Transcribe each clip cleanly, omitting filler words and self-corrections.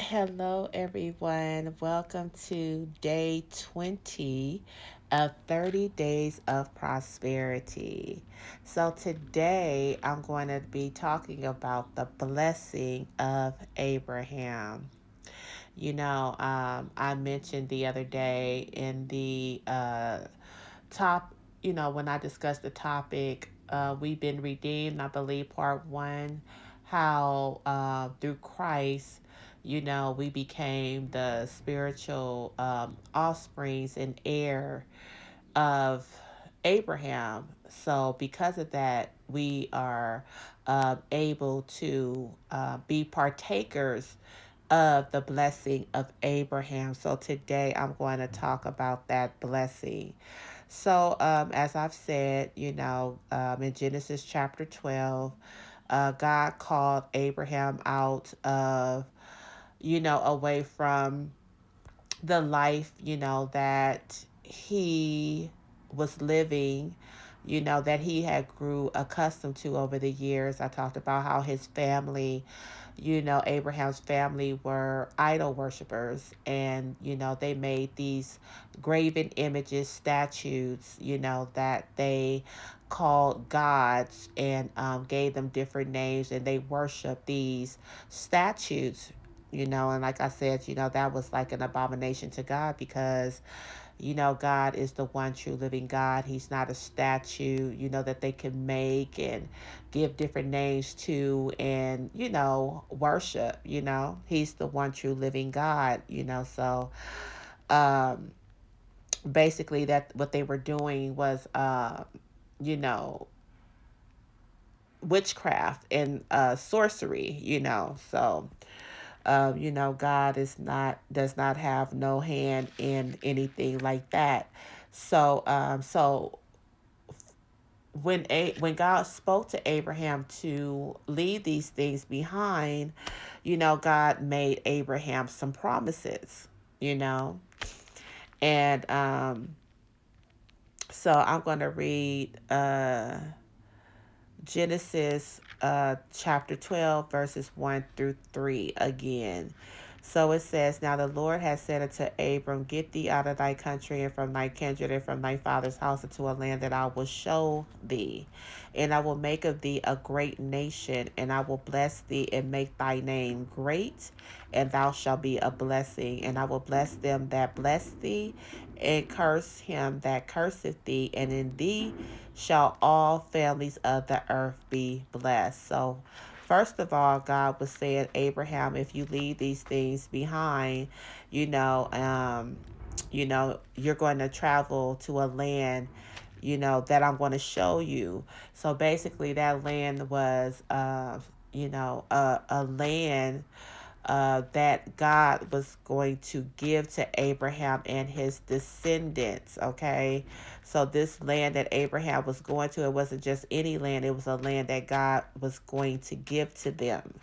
Hello, everyone. Welcome to day 20 of 30 Days of Prosperity. So, today I'm going to be talking about the blessing of Abraham. I mentioned the other day in the top, when I discussed the topic, we've been redeemed, I believe, part one, how through Christ, we became the spiritual offsprings and heir of Abraham. So, because of that, we are able to be partakers of the blessing of Abraham. So, today I'm going to talk about that blessing. So, as I've said, in Genesis chapter 12, God called Abraham out of, away from the life, that he was living, that he had grew accustomed to over the years. I talked about how his family, Abraham's family were idol worshippers, and they made these graven images, statues, that they called gods, and gave them different names, and they worshiped these statues. And like I said, that was like an abomination to God, because God is the one true living God. He's not a statue, that they can make and give different names to, and, worship. He's the one true living God, So um, basically, that what they were doing was, you know, witchcraft and sorcery, So God does not have no hand in anything like that. So when God spoke to Abraham to leave these things behind, God made Abraham some promises, you know, and so I'm going to read Genesis chapter 12, verses 1 through 3 again. So it says, Now the Lord has said unto Abram, Get thee out of thy country and from thy kindred and from thy father's house into a land that I will show thee. And I will make of thee a great nation, and I will bless thee and make thy name great, and thou shalt be a blessing. And I will bless them that bless thee, and curse him that curseth thee, and in thee shall all families of the earth be blessed. So, first of all, God was saying, Abraham, if you leave these things behind, you know, um, you're going to travel to a land, that I'm going to show you. So basically, that land was, a land that God was going to give to Abraham and his descendants. Okay. So, this land that Abraham was going to, it wasn't just any land, it was a land that God was going to give to them,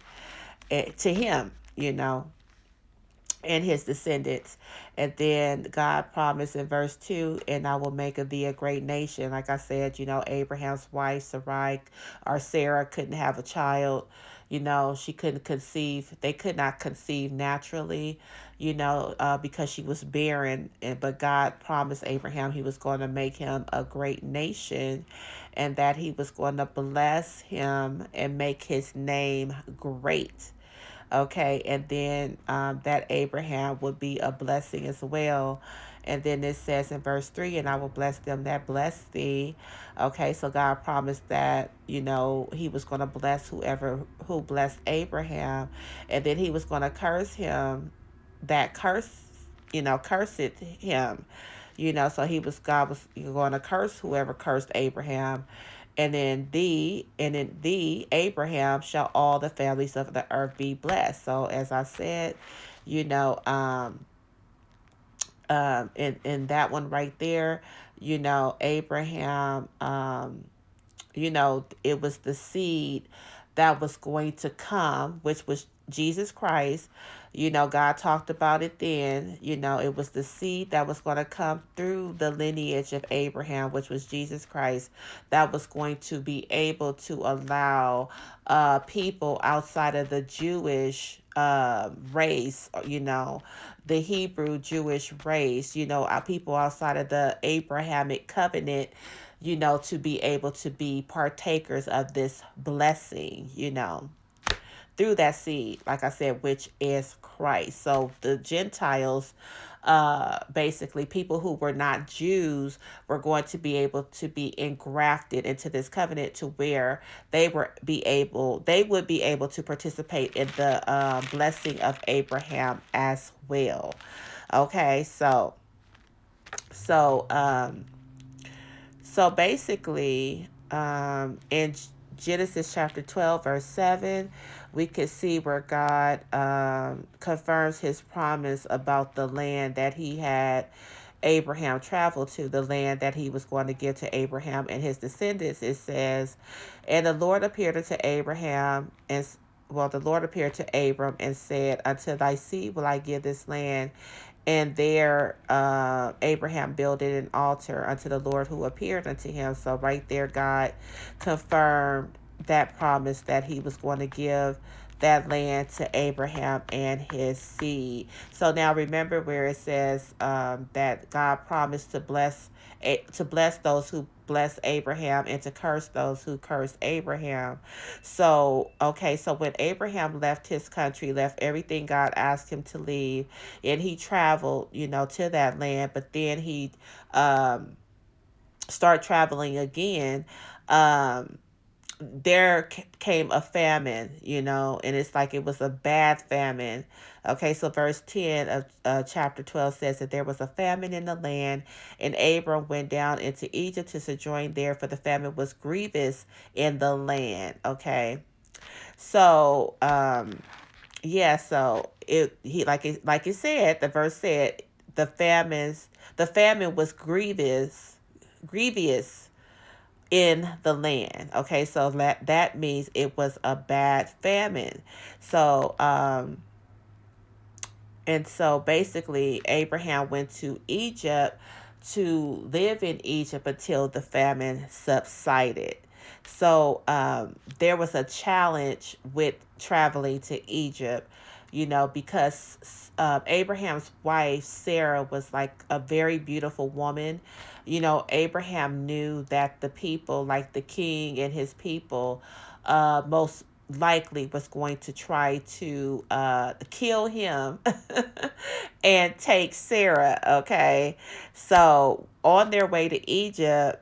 to him, and his descendants. And then God promised in verse 2, and I will make of thee a great nation. Like I said, Abraham's wife, Sarai, or Sarah, couldn't have a child. She couldn't conceive. They could not conceive naturally, because she was barren. But God promised Abraham he was going to make him a great nation, and that he was going to bless him and make his name great. Okay, and then that Abraham would be a blessing as well. And then it says in verse 3, and I will bless them that bless thee. Okay, so God promised that, he was going to bless whoever who blessed Abraham. And then he was going to curse him that cursed him. So God was going to curse whoever cursed Abraham. And in thee, Abraham, shall all the families of the earth be blessed. So as I said, you know, in that one right there, Abraham, it was the seed that was going to come, which was Jesus Christ. God talked about it then. It was the seed that was going to come through the lineage of Abraham, which was Jesus Christ, that was going to be able to allow people outside of the Jewish race, the Hebrew Jewish race, people outside of the Abrahamic covenant, to be able to be partakers of this blessing, through that seed, like I said, which is Christ. So the Gentiles, basically people who were not Jews, were going to be able to be engrafted into this covenant to where they would be able to participate in the blessing of Abraham as well. Okay, so um, so basically, in Genesis chapter 12, verse 7, we could see where God confirms his promise about the land that he had Abraham travel to, the land that he was going to give to Abraham and his descendants. It says, and the Lord appeared unto Abraham and the Lord appeared to Abram and said, unto thy seed will I give this land. And there Abraham builded an altar unto the Lord who appeared unto him. So right there, God confirmed that promise that he was going to give that land to Abraham and his seed. So now remember where it says that God promised to bless those who bless Abraham and to curse those who cursed Abraham. So, okay, so when Abraham left his country, left everything God asked him to leave, and he traveled, to that land, but then he um, started traveling again. Um, there came a famine, and it's like it was a bad famine. Okay, so verse 10 of chapter 12 says that there was a famine in the land, and Abram went down into Egypt to sojourn there, for the famine was grievous in the land. Okay, so yeah, so it said, the verse said, the famine was grievous in the land. Okay, so that means it was a bad famine. So and so basically Abraham went to Egypt to live in Egypt until the famine subsided. So there was a challenge with traveling to Egypt, because Abraham's wife, Sarah, was like a very beautiful woman. Abraham knew that the people, like the king and his people, most likely was going to try to kill him and take Sarah. Okay, so on their way to Egypt,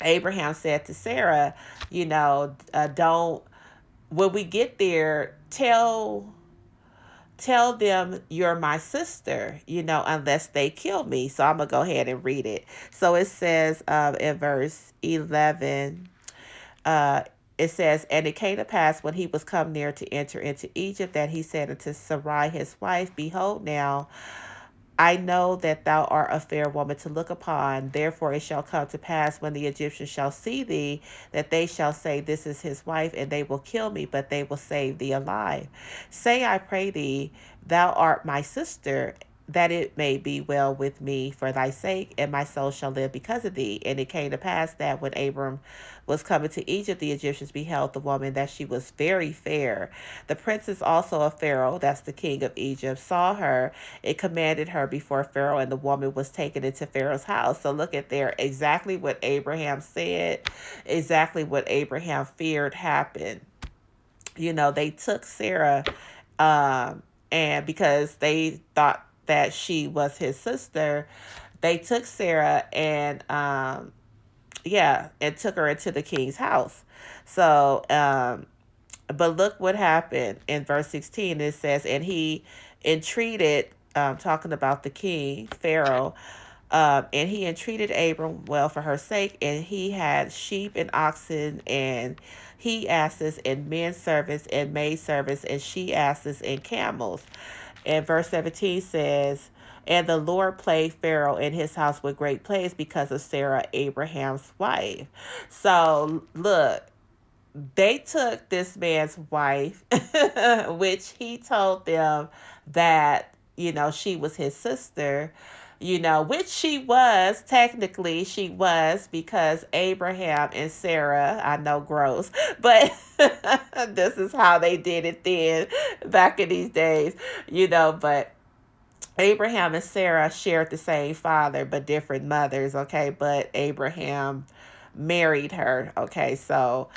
Abraham said to Sarah, don't, when we get there, tell them you're my sister, unless they kill me. So I'm gonna go ahead and read it. So it says in verse 11, uh, it says, and it came to pass when he was come near to enter into Egypt, that he said unto Sarai his wife, behold, now I know that thou art a fair woman to look upon. Therefore it shall come to pass, when the Egyptians shall see thee, that they shall say, this is his wife, and they will kill me, but they will save thee alive. Say, I pray thee, thou art my sister, that it may be well with me for thy sake, and my soul shall live because of thee. And it came to pass that when Abram was coming to Egypt, the Egyptians beheld the woman, that she was very fair. The princess also of Pharaoh, that's the king of Egypt, saw her. It commanded her before Pharaoh, and the woman was taken into Pharaoh's house. So look at there, exactly what Abraham said, exactly what Abraham feared happened. They took Sarah, and because they thought that she was his sister, they took Sarah and and took her into the king's house. So but look what happened in verse 16. It says, and he entreated, talking about the king, Pharaoh, and he entreated Abram well for her sake, and he had sheep and oxen and he asses and men servants and maid servants and she asses and camels. And verse 17 says, and the Lord played Pharaoh in his house with great plagues because of Sarah, Abraham's wife. So look, they took this man's wife, which he told them that, she was his sister. which she was because Abraham and Sarah, I know gross, but this is how they did it then back in these days, but Abraham and Sarah shared the same father but different mothers, okay? But Abraham married her, okay? So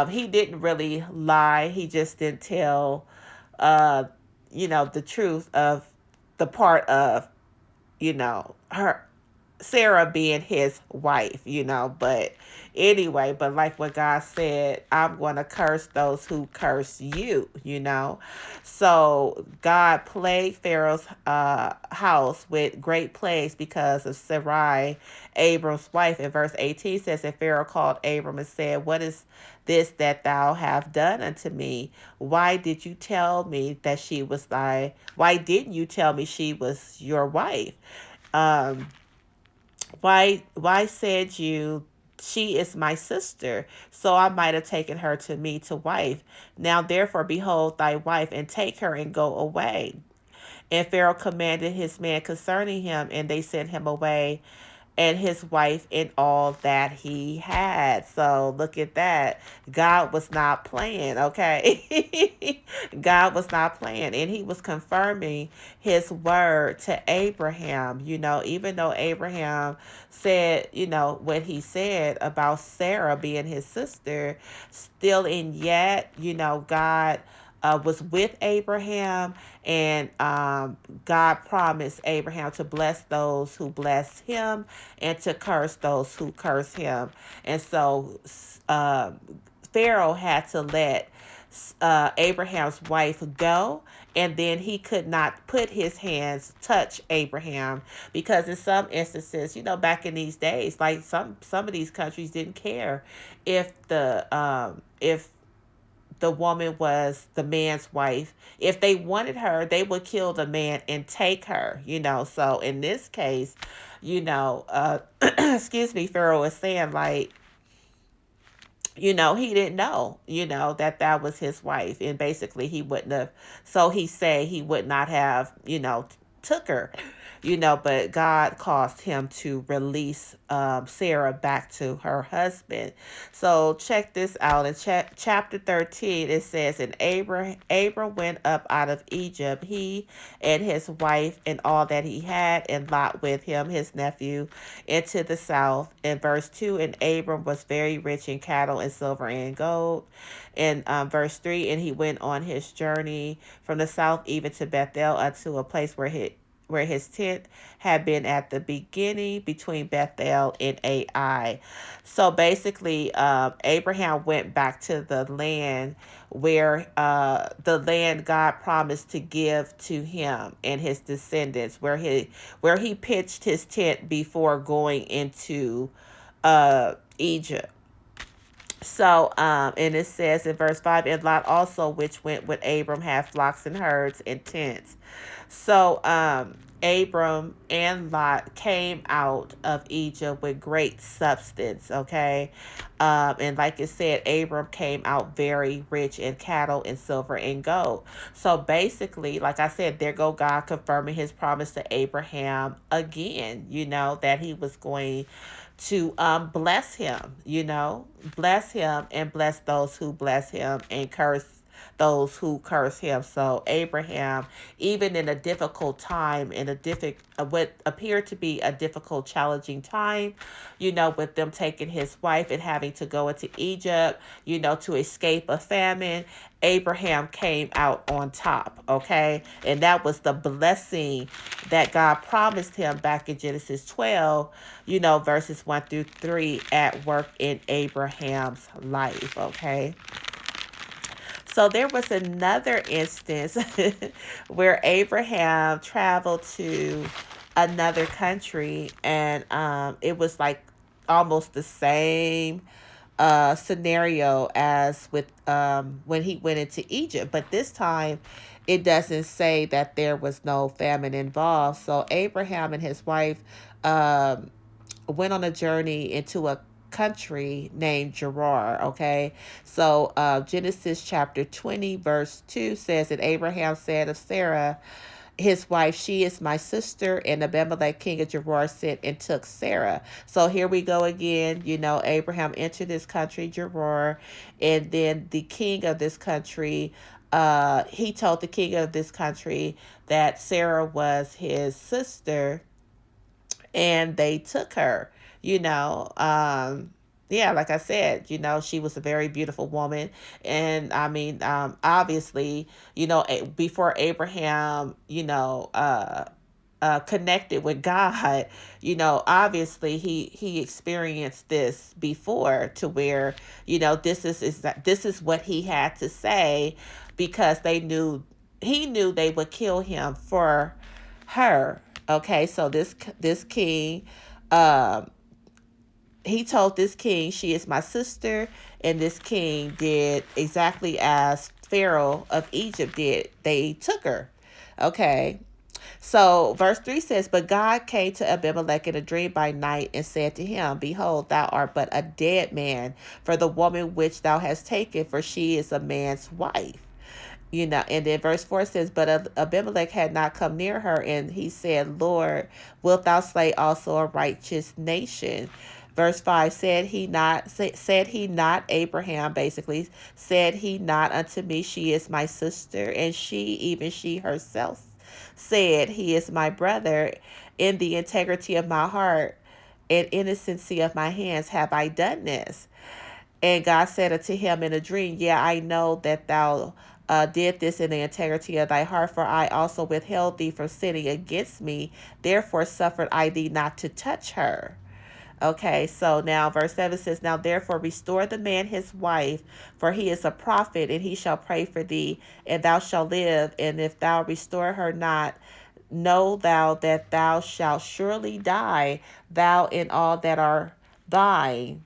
he didn't really lie. He just didn't tell, uh, the truth of the part of, her Sarah being his wife, but anyway, but like what God said, I'm going to curse those who curse you. So God plagued Pharaoh's house with great plagues because of Sarai, Abram's wife. In verse 18 says, and Pharaoh called Abram and said, what is this that thou have done unto me? Why didn't you tell me she was your wife? Um, why said you she is my sister? So I might have taken her to me to wife. Now therefore behold thy wife, and take her and go away. And Pharaoh commanded his men concerning him, and they sent him away, and his wife and all that he had. So look at that. God was not playing, okay? God was not playing. And he was confirming his word to Abraham, even though Abraham said, what he said about Sarah being his sister, still and yet, God was with Abraham, and God promised Abraham to bless those who bless him and to curse those who curse him. And so uh, Pharaoh had to let Abraham's wife go, and then he could not put his hands touch Abraham, because in some instances, back in these days, like some of these countries didn't care if the woman was the man's wife. If they wanted her, they would kill the man and take her. So in this case, excuse me, Pharaoh is saying, like, he didn't know, that was his wife. And basically he wouldn't have, so he say he would not have, took her, but God caused him to release Sarah back to her husband. So check this out. In chapter 13, it says, and Abram went up out of Egypt, he and his wife and all that he had, and Lot with him, his nephew, into the south. In verse 2, and Abram was very rich in cattle and silver and gold. In verse 3, and he went on his journey from the south even to Bethel, unto a place where his tent had been at the beginning, between Bethel and Ai. So basically, Abraham went back to the land where the land God promised to give to him and his descendants, where he pitched his tent before going into Egypt. So, and it says in verse 5, and Lot also, which went with Abram, had flocks and herds and tents. So, Abram and Lot came out of Egypt with great substance, okay? And like it said, Abram came out very rich in cattle and silver and gold. So basically, like I said, there go God confirming his promise to Abraham again, that he was going to bless him and bless those who bless him, and curse those who curse him. So Abraham, even in a difficult time, in what appeared to be a difficult, challenging time, with them taking his wife and having to go into Egypt, to escape a famine, Abraham came out on top, okay? And that was the blessing that God promised him back in Genesis 12, verses 1 through 3, at work in Abraham's life, okay? So there was another instance where Abraham traveled to another country, and it was like almost the same scenario as with when he went into Egypt, but this time it doesn't say that there was no famine involved. So Abraham and his wife um, went on a journey into a country named Gerar, okay? So Genesis chapter 20, verse 2 says that Abraham said of Sarah, his wife, she is my sister. And Abimelech, king of Gerar, sent and took Sarah. So here we go again. Abraham entered this country, Gerar, and then the king of this country, he told the king of this country that Sarah was his sister, and they took her. You know, yeah, like I said, she was a very beautiful woman. And I mean, obviously, before Abraham, connected with God, obviously he experienced this before, to where, this is what he had to say, because he knew they would kill him for her. Okay, so this king, um, he told this king, she is my sister, and this king did exactly as Pharaoh of Egypt did. They took her. Okay. So verse 3 says, but God came to Abimelech in a dream by night and said to him, behold, thou art but a dead man for the woman which thou hast taken, for she is a man's wife. And then verse 4 says, but Abimelech had not come near her, and he said, Lord, wilt thou slay also a righteous nation? Verse 5, said he not, Abraham basically, said he not unto me, she is my sister, and even she herself said, he is my brother. In the integrity of my heart and innocency of my hands have I done this. And God said unto him in a dream, yeah, I know that thou did this in the integrity of thy heart, for I also withheld thee from sinning against me. Therefore suffered I thee not to touch her. Okay, so now verse 7 says, now therefore restore the man his wife, for he is a prophet, and he shall pray for thee, and thou shalt live. And if thou restore her not, know thou that thou shalt surely die, thou and all that are thine.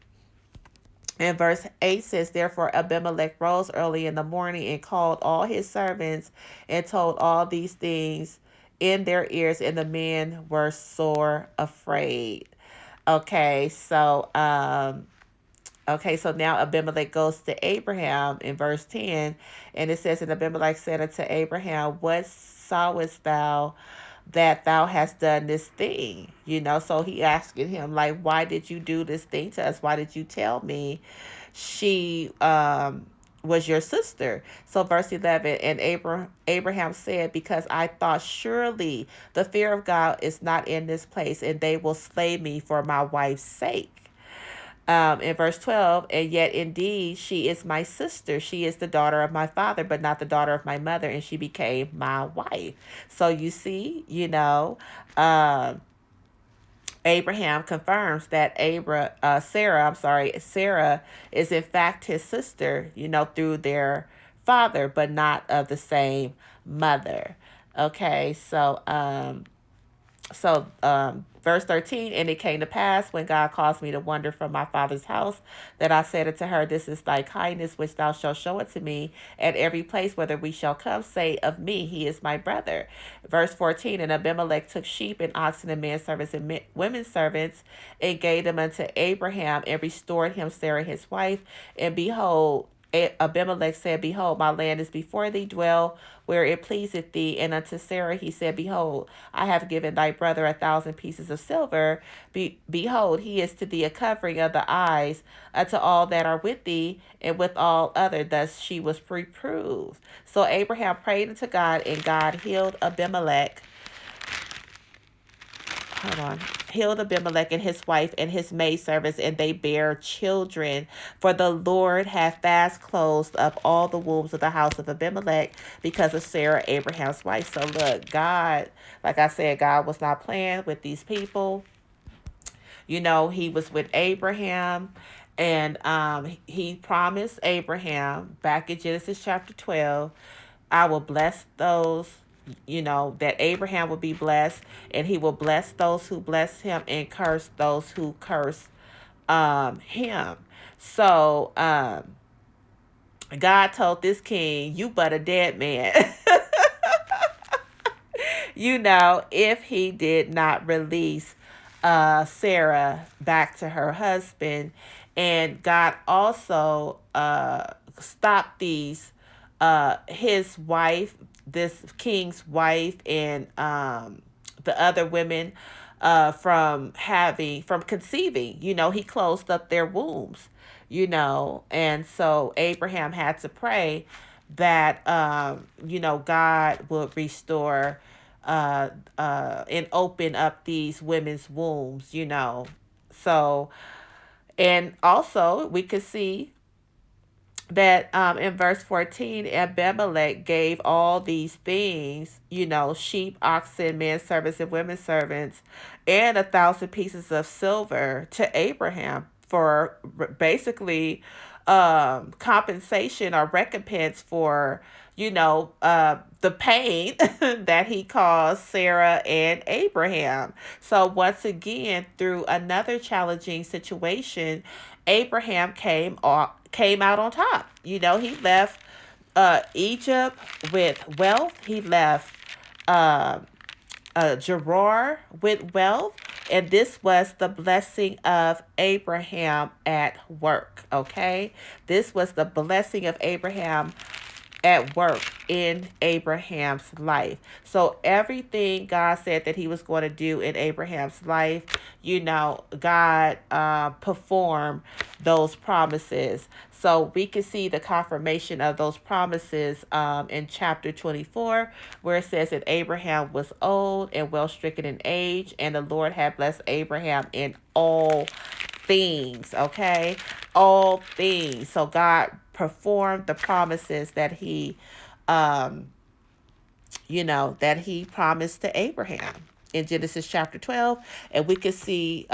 And verse 8 says, therefore Abimelech rose early in the morning and called all his servants and told all these things in their ears, and the men were sore afraid. Okay, so now Abimelech goes to Abraham in verse 10, and it says, and Abimelech said unto Abraham, what sawest thou that thou hast done this thing? So he asking him, like, why did you do this thing to us? Why did you tell me she was your sister? So verse 11, and Abraham said, because I thought, surely the fear of God is not in this place, and they will slay me for my wife's sake. In verse 12, and yet indeed she is my sister. She is the daughter of my father, but not the daughter of my mother, and she became my wife. So you see, um, Abraham confirms that Sarah is in fact his sister, through their father, but not of the same mother. Okay, so verse 13, and it came to pass when God caused me to wander from my father's house, that I said unto her, this is thy kindness which thou shalt show it to me at every place whither we shall come. Say of me, he is my brother. Verse 14, and Abimelech took sheep and oxen and manservants and women servants and gave them unto Abraham, and restored him Sarah his wife. And behold, Abimelech said, behold, my land is before thee, dwell where it pleaseth thee. And unto Sarah he said, behold, I have given thy brother 1,000 pieces of silver. Behold, he is to thee a covering of the eyes unto all that are with thee, and with all other. Thus she was reproved. So Abraham prayed unto God, and God healed Abimelech. Hold on. Healed Abimelech and his wife and his maidservants, and they bare children. For the Lord hath fast closed up all the wombs of the house of Abimelech because of Sarah, Abraham's wife. So look, God, like I said, God was not playing with these people. He was with Abraham, and he promised Abraham back in Genesis chapter 12, I will bless those, that Abraham will be blessed, and he will bless those who bless him and curse those who curse him. So God told this king, you but a dead man. If he did not release Sarah back to her husband. And God also stopped his wife this king's wife and the other women from conceiving. He closed up their wombs. And so Abraham had to pray that God would restore and open up these women's wombs. So, and also we could see that in verse 14, Abimelech gave all these things, sheep, oxen, men servants, and women servants, and 1,000 pieces of silver to Abraham for basically compensation or recompense for, the pain that he caused Sarah and Abraham. So, once again, through another challenging situation, Abraham came out on top. He left Egypt with wealth. He left uh, Gerar with wealth. And this was the blessing of Abraham at work. Okay. This was the blessing of Abraham at work in Abraham's life. So everything God said that he was going to do in Abraham's life, God performed those promises. So we can see the confirmation of those promises in chapter 24, where it says that Abraham was old and well stricken in age, and the Lord had blessed Abraham in all things, okay? All things. So God performed the promises that um, that he promised to Abraham in Genesis chapter 12. And we can see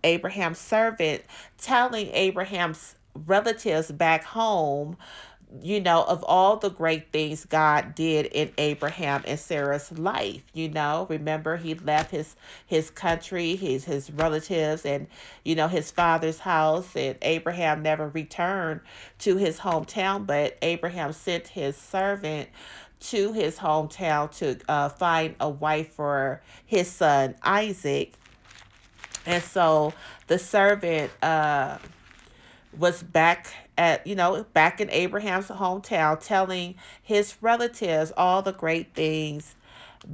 Abraham's servant telling Abraham's relatives back home, of all the great things God did in Abraham and Sarah's life. Remember, he left his country, his relatives, and his father's house, and Abraham never returned to his hometown, but Abraham sent his servant to his hometown to find a wife for his son Isaac. And so the servant was back in Abraham's hometown, telling his relatives all the great things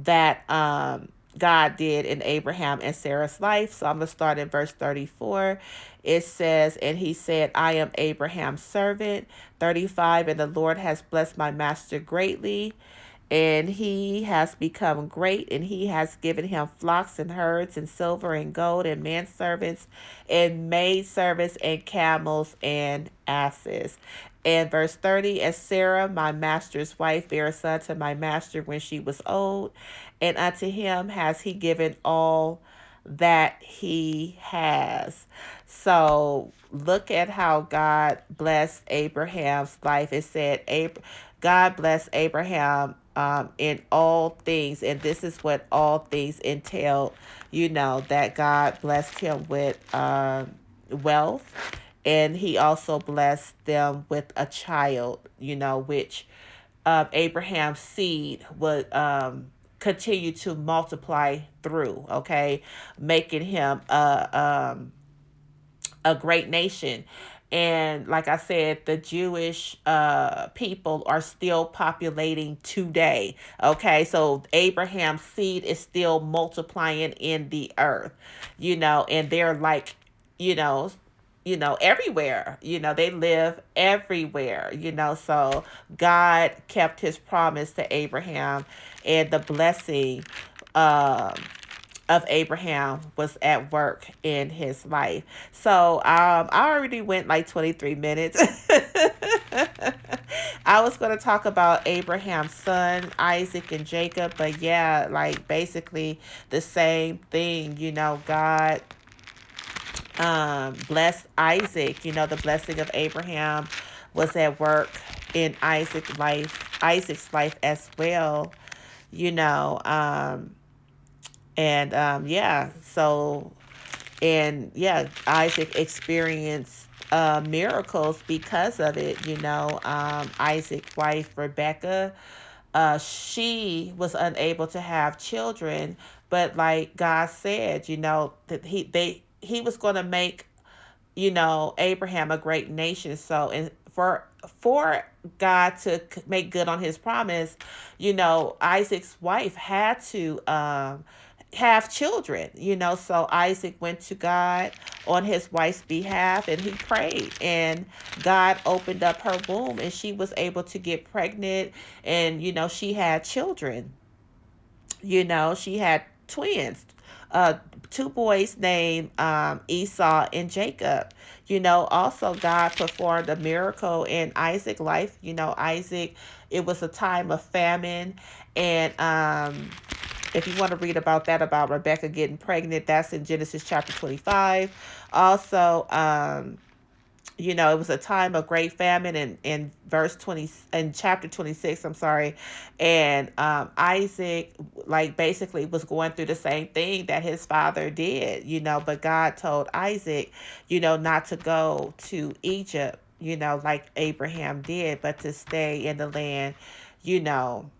that God did in Abraham and Sarah's life. So I'm going to start in verse 34. It says, and he said, I am Abraham's servant. 35, and the Lord has blessed my master greatly, and he has become great, and he has given him flocks and herds and silver and gold and manservants and maidservants and camels and asses. And verse 30, as Sarah, my master's wife, bare a son to my master when she was old, and unto him has he given all that he has. So look at how God blessed Abraham's life. It said, God blessed Abraham in all things. And this is what all things entailed, that God blessed him with wealth. And he also blessed them with a child, which Abraham's seed would continue to multiply through, okay, making him a great nation. And like I said, the Jewish people are still populating today. Okay, so Abraham's seed is still multiplying in the earth, and they're like, you know, everywhere. They live everywhere. So God kept His promise to Abraham, and the blessing. Um, of Abraham was at work in his life. So I already went like 23 minutes. I was going to talk about Abraham's son, Isaac and Jacob, but yeah, like basically the same thing. God blessed Isaac. The blessing of Abraham was at work in Isaac's life as well. You know, and yeah, so and yeah, Isaac experienced miracles because of it. Isaac's wife Rebecca, she was unable to have children, but like God said, that he was going to make Abraham a great nation. So in for God to make good on his promise, Isaac's wife had to have children, so Isaac went to God on his wife's behalf and he prayed, and God opened up her womb and she was able to get pregnant, and she had children. She had twins, uh, two boys named Esau and Jacob. Also God performed a miracle in Isaac's life. Isaac, it was a time of famine, and if you want to read about that, about Rebecca getting pregnant, that's in Genesis chapter 25. Also, it was a time of great famine in verse 20, in chapter 26, I'm sorry. And Isaac, like, basically was going through the same thing that his father did, but God told Isaac, not to go to Egypt, like Abraham did, but to stay in the land, you know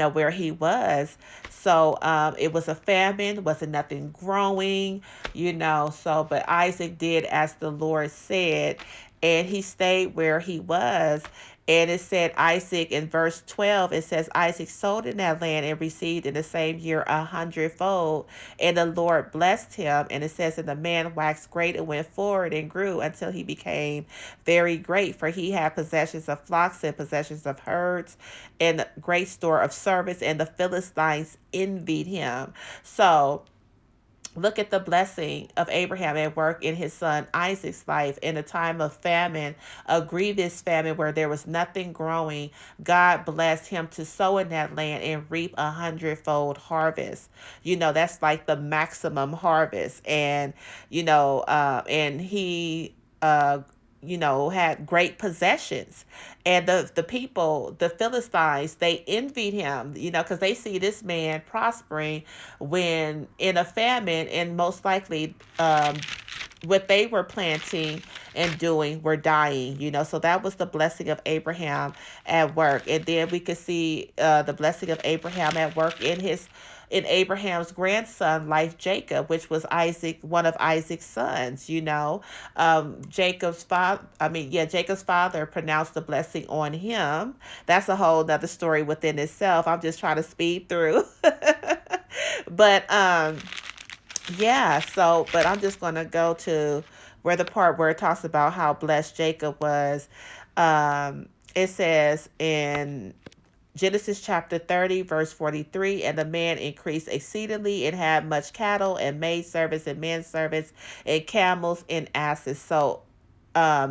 where he was. So it was a famine, wasn't nothing growing, but Isaac did as the Lord said, and he stayed where he was. And it said Isaac in verse 12, it says Isaac sold in that land and received in the same year 100-fold. And the Lord blessed him. And it says, and the man waxed great and went forward and grew until he became very great, for he had possessions of flocks and possessions of herds and great store of servants, and the Philistines envied him. So look at the blessing of Abraham at work in his son Isaac's life in a time of famine, a grievous famine where there was nothing growing. God blessed him to sow in that land and reap 100-fold harvest. That's like the maximum harvest. And, and he, had great possessions. And the people, the Philistines, they envied him, because they see this man prospering when in a famine, and most likely what they were planting and doing were dying, so that was the blessing of Abraham at work. And then we could see the blessing of Abraham at work in Abraham's grandson, like Jacob, which was one of Isaac's sons. Jacob's father pronounced the blessing on him. That's a whole nother story within itself. I'm just trying to speed through. But yeah, but I'm just going to go to where the part where it talks about how blessed Jacob was. It says in Genesis chapter 30, verse 43, and the man increased exceedingly and had much cattle and maidservants and menservants and camels and asses. So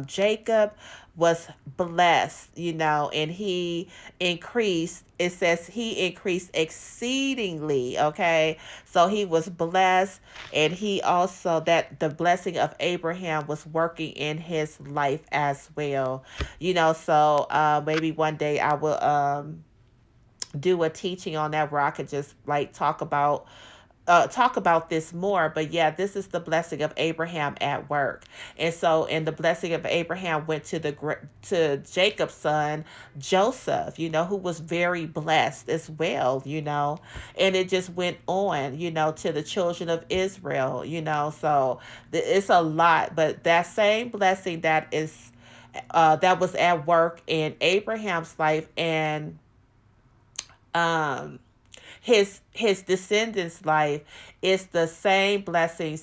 Jacob was blessed, and he increased. It says he increased exceedingly. Okay. So he was blessed, and he also, that the blessing of Abraham was working in his life as well. So maybe one day I will do a teaching on that where I could just like talk about this more. But yeah, this is the blessing of Abraham at work. And the blessing of Abraham went to Jacob's son Joseph, who was very blessed as well, and it just went on, to the children of Israel, so it's a lot. But that same blessing that was at work in Abraham's life, and um his descendants' life, is the same blessing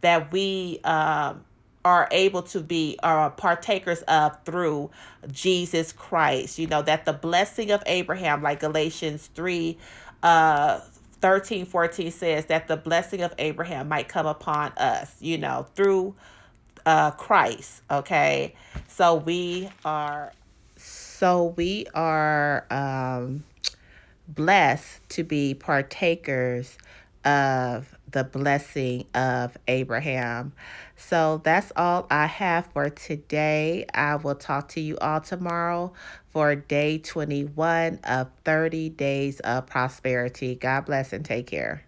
that we are able to be partakers of through Jesus Christ. That the blessing of Abraham, like Galatians 3 uh 13-14 says, that the blessing of Abraham might come upon us, through Christ. Okay. So we are blessed to be partakers of the blessing of Abraham. So that's all I have for today. I will talk to you all tomorrow for day 21 of 30 days of prosperity. God bless and take care.